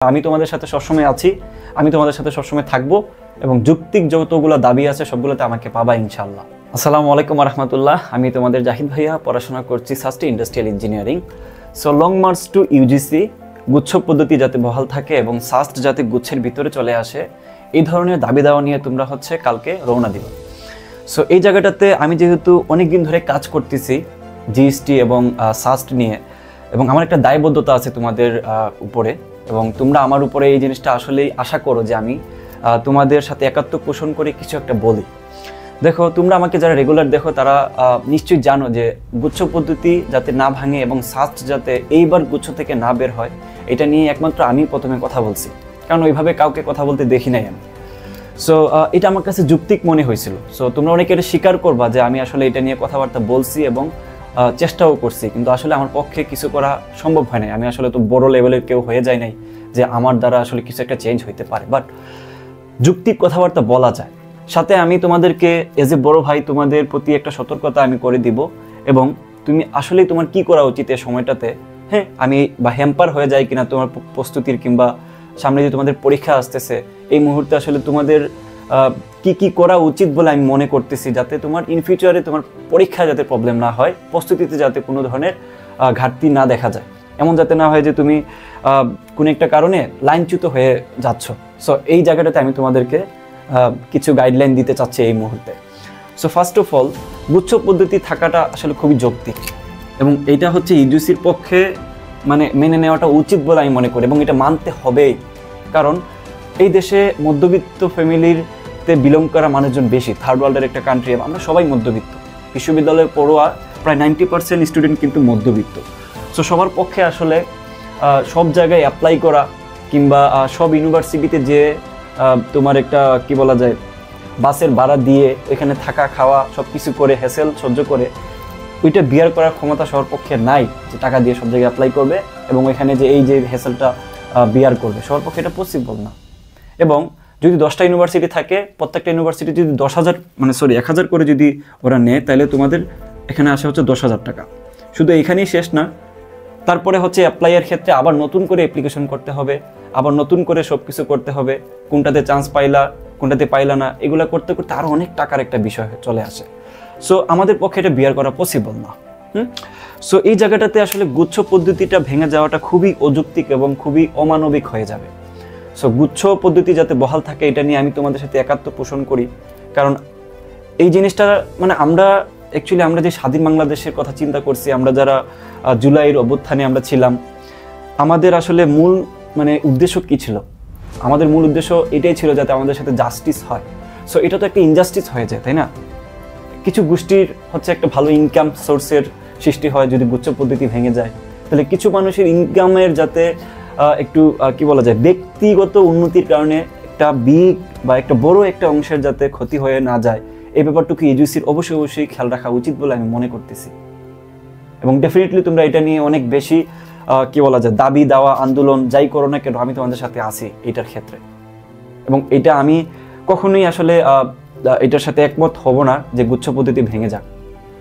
আমি তোমাদের সাথে সবসময় আছি, আমি তোমাদের সাথে সবসময় থাকবো এবং যৌক্তিক যতগুলো দাবি আছে সবগুলোতে আমাকে পাবা ইনশাআল্লাহ। আসসালামু আলাইকুম ওয়া রাহমাতুল্লাহ। আমি তোমাদের জাহিদ ভাইয়া, পড়াশোনা করছি সাস্টি industrial engineering. So long march to UGC, গুচ্ছ পদ্ধতি যাতে বহাল থাকে এবং সাস্ট যাতে গুচ্ছের ভিতরে চলে আসে, এই ধরনের দাবি দেওয়া নিয়ে তোমরা কালকে রওনা দিবে। সো এই জায়গাটাতে আমি যেহেতু অনেক দিন ধরে কাজ করতেছি জিএসটি এবং সাস্ট নিয়ে, এবং আমার একটা দায়বদ্ধতা আছে তোমাদের উপরে, এবং তোমরা আমার উপরে এই জিনিসটা আসলেই আশা করো যে আমি তোমাদের সাথে একাত্ম পোষণ করে কিছু একটা বলি। দেখো, তোমরা আমাকে যারা রেগুলার দেখো তারা নিশ্চয়ই জানো যে গুচ্ছ পদ্ধতি যাতে না ভাঙে এবং সাস্ট যাতে এইবার গুচ্ছ থেকে না বের হয়, এটা নিয়ে একমাত্র আমি প্রথমে কথা বলছি, কারণ ওইভাবে কাউকে কথা বলতে দেখি নাই আমি। সো এটা আমার কাছে যৌক্তিক মনে হয়েছিল। সো তোমরা অনেকে এটা স্বীকার করবা যে আমি আসলে এটা নিয়ে কথাবার্তা বলছি এবং চেষ্টাও করছি, কিন্তু আসলে আমার পক্ষে কিছু করা সম্ভব হয় নাই। আমি আসলে তো বড় লেভেলের কেউ হয়ে যায় নাই যে আমার দ্বারা আসলে কিছু একটা চেঞ্জ হইতে পারে, বাট যৌক্তিক কথাবার্তা বলা যায়। সাথে আমি তোমাদেরকে এজ এ বড় ভাই তোমাদের প্রতি একটা সতর্কতা আমি করে দিব, এবং তুমি আসলেই তোমার কি করা উচিত এই সময়টাতে। হ্যাঁ, আমি বা হ্যাম্পার হয়ে যাই কিনা তোমার প্রস্তুতির, কিংবা সামনে যে তোমাদের পরীক্ষা আসতেছে এই মুহূর্তে আসলে তোমাদের কি কি করা উচিত বলে আমি মনে করতেছি, যাতে তোমার ইন ফিউচারে তোমার পরীক্ষা যাতে প্রবলেম না হয়, প্রস্তুতিতে যাতে কোনো ধরনের ঘাটতি না দেখা যায়, এমন যাতে না হয় যে তুমি কোনো একটা কারণে লাইনচ্যুত হয়ে যাচ্ছ। সো এই জায়গাটাতে আমি তোমাদেরকে কিছু গাইডলাইন দিতে চাচ্ছি এই মুহূর্তে। সো ফার্স্ট অফ অল, গুচ্ছ পদ্ধতি থাকাটা আসলে খুবই যৌক্তিক, এবং এইটা ইউজিসির পক্ষে মানে মেনে নেওয়াটা উচিত বলে আমি মনে করি, এবং এটা মানতে হবেই। কারণ এই দেশে মধ্যবিত্ত ফ্যামিলিতে বিলং করা মানুষজন বেশি, থার্ড ওয়ার্ল্ডের একটা কান্ট্রি, আমরা সবাই মধ্যবিত্ত। বিশ্ববিদ্যালয়ে পড়ুয়া প্রায় 90% স্টুডেন্ট কিন্তু মধ্যবিত্ত। সো সবার পক্ষে আসলে সব জায়গায় অ্যাপ্লাই করা, কিংবা সব ইউনিভার্সিটিতে যে তোমার একটা কি বলা যায় বাসের ভাড়া দিয়ে এখানে থাকা খাওয়া সব কিছু করে হ্যাসেল সহ্য করে ওইটা বিয়ার করার ক্ষমতা সবার পক্ষে নাই, যে টাকা দিয়ে সব জায়গায় অ্যাপ্লাই করবে এবং এখানে যে এই যে হ্যাসেলটা বিয়ার করবে, সবার পক্ষে এটা পসিবল না। এবং যদি 10টা ইউনিভার্সিটি থাকে, প্রত্যেকটা ইউনিভার্সিটি যদি 10,000 করে যদি ওরা নেয়, তাহলে তোমাদের এখানে আসে 10,000 টাকা। শুধু এইখানেই শেষ না, তারপরে অ্যাপ্লাইয়ের ক্ষেত্রে আবার নতুন করে অ্যাপ্লিকেশন করতে হবে, আবার নতুন করে সব কিছু করতে হবে, কোনটাতে চান্স পাইলা কোনটাতে পাইলা না, এগুলো করতে করতে আরও অনেক টাকার একটা বিষয় চলে আসে। সো আমাদের পক্ষে এটা বিয়ার করা পসিবল না। সো এই জায়গাটাতে আসলে গুচ্ছ পদ্ধতিটা ভেঙে যাওয়াটা খুবই অযৌক্তিক এবং খুবই অমানবিক হয়ে যাবে। সো গুচ্ছ পদ্ধতি যাতে বহাল থাকে, এটা নিয়ে আমি তোমাদের সাথে একাত্ম পোষণ করি। কারণ এই জিনিসটা মানে আমরা যে স্বাধীন বাংলাদেশের কথা চিন্তা করছি, আমরা যারা জুলাইয়ের অভ্যুত্থানে আমরা ছিলাম, আমাদের আসলে মূল উদ্দেশ্য কি ছিল? আমাদের মূল উদ্দেশ্য এটাই ছিল যাতে আমাদের সাথে জাস্টিস হয়। সো এটা তো একটা ইনজাস্টিস হয়ে যায়, তাই না? কিছু গোষ্ঠীর একটা ভালো ইনকাম সোর্সের সৃষ্টি হয় যদি গুচ্ছ পদ্ধতি ভেঙে যায়, তাহলে কিছু মানুষের ইনকামের যাতে একটু কি বলা যায় ব্যক্তিগত উন্নতির কারণে একটা বিগ বা একটা বড় একটা অংশের যাতে ক্ষতি হয়ে না যায়, এই ব্যাপারটুকু ইউজিসির অবশ্যই খেয়াল রাখা উচিত বলে আমি মনে করতেছি। এবং ডেফিনেটলি তোমরা এটা নিয়ে অনেক বেশি কি বলা যায় দাবি দেওয়া আন্দোলন যাই করো না কেন, আমি তোমাদের সাথে আছি এটার ক্ষেত্রে, এবং এটা আমি কখনোই আসলে এটার সাথে একমত হব না যে গুচ্ছ পদ্ধতি ভেঙে যাক।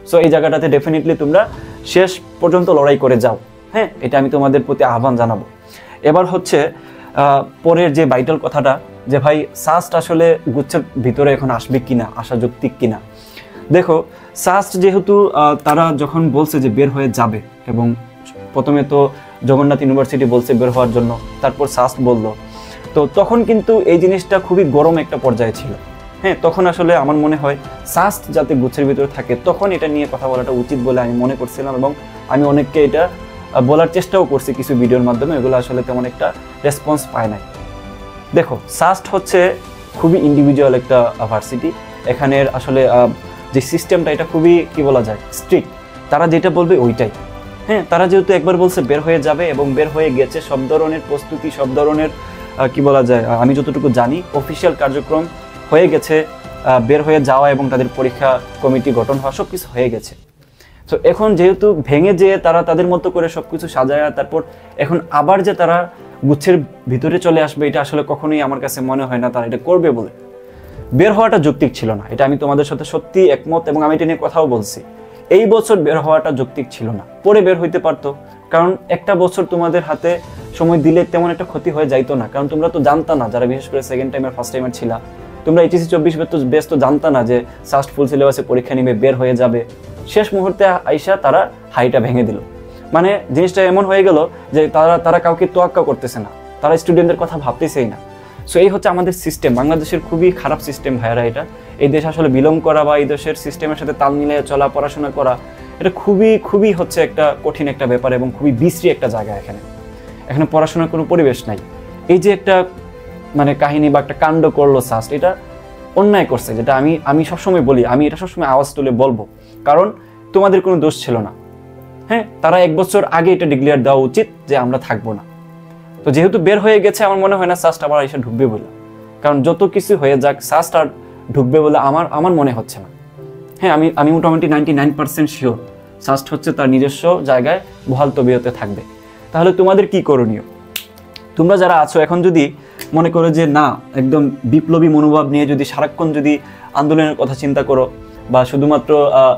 সো এই জায়গাটাতে ডেফিনেটলি তোমরা শেষ পর্যন্ত লড়াই করে যাও। হ্যাঁ, এটা আমি তোমাদের প্রতি আহ্বান জানাবো। এবার পরের যে ভাইটাল কথাটা, যে ভাই সাস্ট আসলে গুচ্ছের ভিতরে এখন আসবে কিনা, আসা যৌক্তিক কিনা। দেখো, সাস্ট যেহেতু তারা যখন বলছে যে বের হয়ে যাবে, এবং প্রথমে তো জগন্নাথ ইউনিভার্সিটি বলছে বের হওয়ার জন্য, তারপর সাস্ট বললো, তো তখন কিন্তু এই জিনিসটা খুবই গরম একটা পর্যায়ে ছিল। হ্যাঁ, তখন আসলে আমার মনে হয় সাস্ট যাতে গুচ্ছের ভিতরে থাকে, তখন এটা নিয়ে কথা বলাটা উচিত বলে আমি মনে করছিলাম, এবং আমি অনেককে এটা বলার চেষ্টাও করছি কিছু ভিডিওর মাধ্যমে, এগুলো আসলে তেমন একটা রেসপন্স পায় নাই। দেখো, সাস্ট খুবই ইন্ডিভিজুয়াল একটা ভার্সিটি, এখানের আসলে যে সিস্টেমটা এটা খুবই কি বলা যায় স্ট্রিক্ট, তারা যেটা বলবে ওইটাই। হ্যাঁ, তারা যেহেতু একবার বলছে বের হয়ে যাবে এবং বের হয়ে গেছে, সব ধরনের প্রস্তুতি, সব ধরনের কি বলা যায় আমি যতটুকু জানি অফিসিয়াল কার্যক্রম হয়ে গেছে, বের হয়ে যাওয়া এবং তাদের পরীক্ষা কমিটি গঠন হওয়া সব কিছু হয়ে গেছে। তো এখন যেহেতু ভেঙে যেয়ে তারা তাদের মতো করে সব কিছু সাজায়, তারপর এখন আবার যে তারা গুচ্ছের ভিতরে চলে আসবে, এটা আসলে কখনোই আমার কাছে মনে হয় না তারা এটা করবে বলে। বের হওয়াটা যৌক্তিক ছিল না, এটা আমি তোমাদের সাথে সত্যি একমত, এবং আমি এটা নিয়ে কথাও বলছি। এই বছর বের হওয়াটা যৌক্তিক ছিল না, পরে বের হইতে পারতো, কারণ একটা বছর তোমাদের হাতে সময় দিলে তেমন একটা ক্ষতি হয়ে যাইতো না, কারণ তোমরা তো জানতা না, যারা বিশেষ করে সেকেন্ড টাইম আর ফার্স্ট টাইমার ছিল, তোমরা এইচএসসি 24 বেস তো জানতা না যে সাস্ট ফুল সিলেবাসে পরীক্ষা নিবে, বের হয়ে যাবে। শেষ মুহূর্তে আইসা তারা হাইটা ভেঙে দিল। মানে জিনিসটা এমন হয়ে গেল যে তারা কাউকে তোয়াক্কা করতেছে না, তারা স্টুডেন্টদের কথা ভাবতেছেই না। সো এই হচ্ছে আমাদের সিস্টেম, বাংলাদেশের খুবই খারাপ সিস্টেম ভাইয়ারা। এটা এই দেশ আসলে বিলং করা বা এই দেশের সিস্টেমের সাথে তাল মিলিয়ে চলা, পড়াশোনা করা, এটা খুবই হচ্ছে একটা কঠিন একটা ব্যাপার এবং খুবই বিশ্রী একটা জায়গা। এখানে পড়াশোনার কোনো পরিবেশ নাই। এই যে একটা মানে কাহিনী বা একটা কাণ্ড করলো সাস্ট, এটা অন্যায় করছে, যেটা আমি সবসময় বলি, আমি এটা সবসময় আওয়াজ তুলে বলবো, কারণ তোমাদের কোনো দোষ ছিল না। হ্যাঁ, তারা 1 বছর আগে এটা ডিক্লেয়ার দেওয়া উচিত যে আমরা থাকবো না। তো যেহেতু বের হয়ে গেছে, আমার মনে হয় না সাস্ট আবার এসে ঢুকবে বলে, কারণ যত কিছু হয়ে যাক সাস্ট আর ঢুকবে বলে আমার মনে হচ্ছে না। হ্যাঁ, আমি মোটামুটি 99% শিওর সাস্ট হচ্ছে তার নিজস্ব জায়গায় বহাল তবিয়তে থাকবে। তাহলে তোমাদের কি করণীয়? তোমরা যারা আছো এখন যদি মনে করো যে না, একদম বিপ্লবী মনোভাব নিয়ে যদি সারাক্ষণ যদি আন্দোলনের কথা চিন্তা করো বা শুধুমাত্র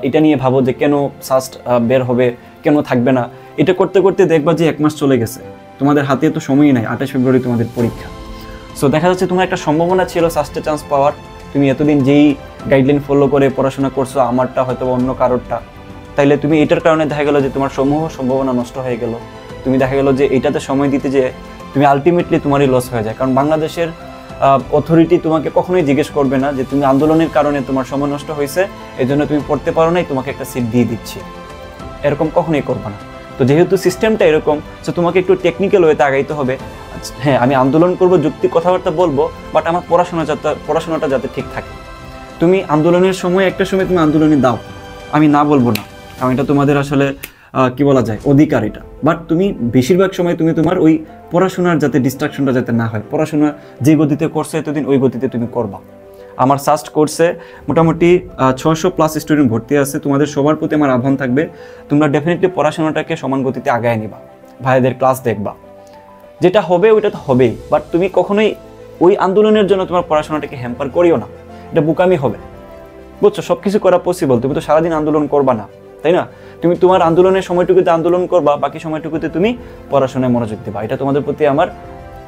এটা নিয়ে ভাবো যে কেন সাস্ট বের হবে, কেন থাকবে না, এটা করতে করতে দেখবা যে 1 মাস চলে গেছে, তোমাদের হাতে তো সময়ই নাই। 28 ফেব্রুয়ারি তোমাদের পরীক্ষা। সো দেখা যাচ্ছে তোমার একটা সম্ভাবনা ছিল সাস্টে চান্স পাওয়ার, তুমি এতদিন যেই গাইডলাইন ফলো করে পড়াশোনা করছো, আমারটা হয়তো অন্য কারোরটা, তাইলে তুমি এটার কারণে দেখা গেল যে তোমার সম্ভাবনা নষ্ট হয়ে গেল। তুমি দেখা গেল যে এটাতে সময় দিতে যে তুমি আলটিমেটলি তোমারই লস হয়ে যায়, কারণ বাংলাদেশের অথরিটি তোমাকে কখনোই জিজ্ঞেস করবে না যে তুমি আন্দোলনের কারণে তোমার সময় নষ্ট হয়েছে, এই জন্য তুমি পড়তে পারো নাই, তোমাকে একটা সিট দিয়ে দিচ্ছি, এরকম কখনোই করবে না। তো যেহেতু সিস্টেমটা এরকম, তো তোমাকে একটু টেকনিক্যাল ওয়েতে আগাইতে হবে। হ্যাঁ, আমি আন্দোলন করব, যুক্তি কথাবার্তা বলবো, বাট আমার পড়াশোনাটা যাতে ঠিক থাকে। তুমি আন্দোলনের সময় একটা সময় তুমি আন্দোলনে দাও, আমি না বলবো না, কারণ এটা তোমাদের আসলে কি বলা যায়, অধিকার এটা। বাট তুমি বেশিরভাগ সময় তুমি তোমার ওই পড়াশোনার যাতে ডিস্ট্রাকশনটা যাতে না হয়, পড়াশোনা যে গতিতে করছো এতদিন ওই গতিতে তুমি করবা। আমার সাস্ট কোর্সে মোটামুটি 600+ স্টুডেন্ট ভর্তি আছে। তোমাদের সবার প্রতি আমার আহ্বান থাকবে, তোমরা ডেফিনেটলি পড়াশোনাটাকে সমান গতিতে আগায় নিবা, ভাইদের ক্লাস দেখবা, যেটা হবে ওইটা তো হবেই। বাট তুমি কখনোই ওই আন্দোলনের জন্য তোমার পড়াশোনাটাকে হ্যাম্পার করিও না, এটা বোকামি হবে, বুঝছো? সব কিছু করা পসিবল, তুমি তো সারাদিন আন্দোলন করবা না, তাই না? তুমি তোমার আন্দোলনের সময়টুকুতে আন্দোলন করবা, বাকি সময়টুকুতে তুমি পড়াশোনায় মনোযোগ দিবা। এটা তোমাদের প্রতি আমার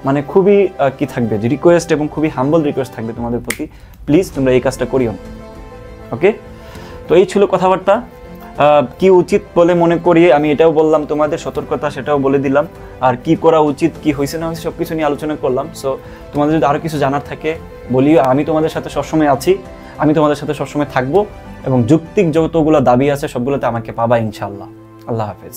মানে খুবই কি থাকবে যে রিকোয়েস্ট, এবং খুবই হাম্বল রিকোয়েস্ট থাকবে তোমাদের প্রতি, প্লিজ তোমরা এই কাজটা করিও না। ওকে, তো এই ছিল কথাবার্তা। কি উচিত বলে মনে করি আমি এটাও বললাম, তোমাদের সতর্কতা সেটাও বলে দিলাম, আর কি করা উচিত, কি হয়েছে না হয়েছে সব কিছু নিয়ে আলোচনা করলাম। সো তোমাদের যদি আরও কিছু জানার থাকে বলিও, আমি তোমাদের সাথে সবসময় আছি, আমি তোমাদের সাথে সবসময় থাকবো, এবং যৌক্তিক যতগুলো দাবি আছে সবগুলোতে আমাকে পাবা ইনশাআল্লাহ। আল্লাহ হাফেজ।